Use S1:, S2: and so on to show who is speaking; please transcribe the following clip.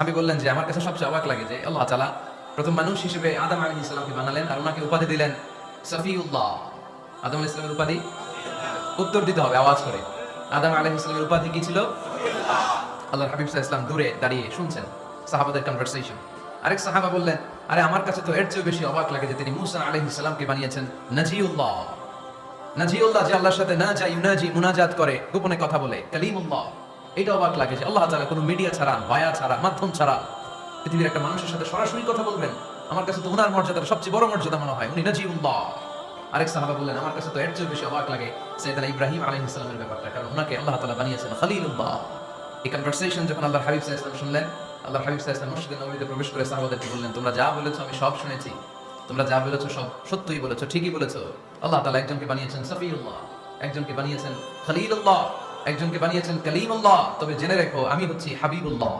S1: আমি বললেন যে আমার কাছে সবচেয়ে অবাক লাগে যে আল্লাহ তাআলা প্রথম মানুষ হিসেবে আদম আলাইহিস সালামকে বানালেন আর ওনাকে উপাধি দিলেন সফিউল্লাহ। আদম আলাইহিস সালামের উপাধি উত্তর দিতে হবে আওয়াজ করে। আদম আলাইহিস সালামের উপাধি কি ছিল? আল্লাহর হাবিব সাল্লাল্লাহু আলাইহি ওয়াসাল্লাম দূরে দাঁড়িয়ে শুনছেন সাহাবাদের কনভারসেশন। আরেক সাহাবা বললেন, আরে আমার কাছে তো এর চেয়ে বেশি অবাক লাগে যে তিনি মূসা আলাইহিস সালামকে বানিয়েছেন নাজিউল্লাহ। নাজিউল্লাহ যে আল্লাহর সাথে না যায় ইউনাজি মুনাজাত করে, গোপনে কথা বলে, কালিমুল্লাহ। এটা অবাক লাগে যে আল্লাহ তাআলা কোনো মিডিয়া ছাড়া, ভায়া ছাড়া, মাধ্যম ছাড়া পৃথিবীর একটা মানুষের সাথে সরাসরি কথা বলবেন। আমার কাছে তো উনার মর্যাদার সবচেয়ে বড় মর্যাদা মনে হয়, উনি নাজিউল্লাহ। আরেক সাহাবা বললেন, আমার কাছে তো এর চেয়ে বেশি অবাক লাগে সাইয়েদনা ইব্রাহিম আলাইহিস সালামের ব্যাপারটা, কারণ উনাকে আল্লাহ তাআলা বানিয়েছেন খলিলুল্লাহ। এই কনভারসেশন যখন আল্লাহর হাবিব সাল্লাল্লাহু আলাইহি ওয়াসাল্লাম শুনলেন, আল্লাহর হাবিব সাল্লাল্লাহু আলাইহি ওয়াসাল্লাম মসজিদে নববীতে প্রবেশ করে সাহাবাদেরকে বললেন, তোমরা যা বলেছো আমি সব শুনেছি, তোমরা যা বলেছো সব সত্যই বলেছো, ঠিকই বলেছো। আল্লাহ তাআলা একজনকে বানিয়েছেন সফিউল্লাহ, একজনকে বানিয়েছেন খলিলুল্লাহ, একজনকে বানিয়েছেন কালিমুল্লাহ। তবে জেনে রেখো আমি হচ্ছি হাবিবুল্লাহ।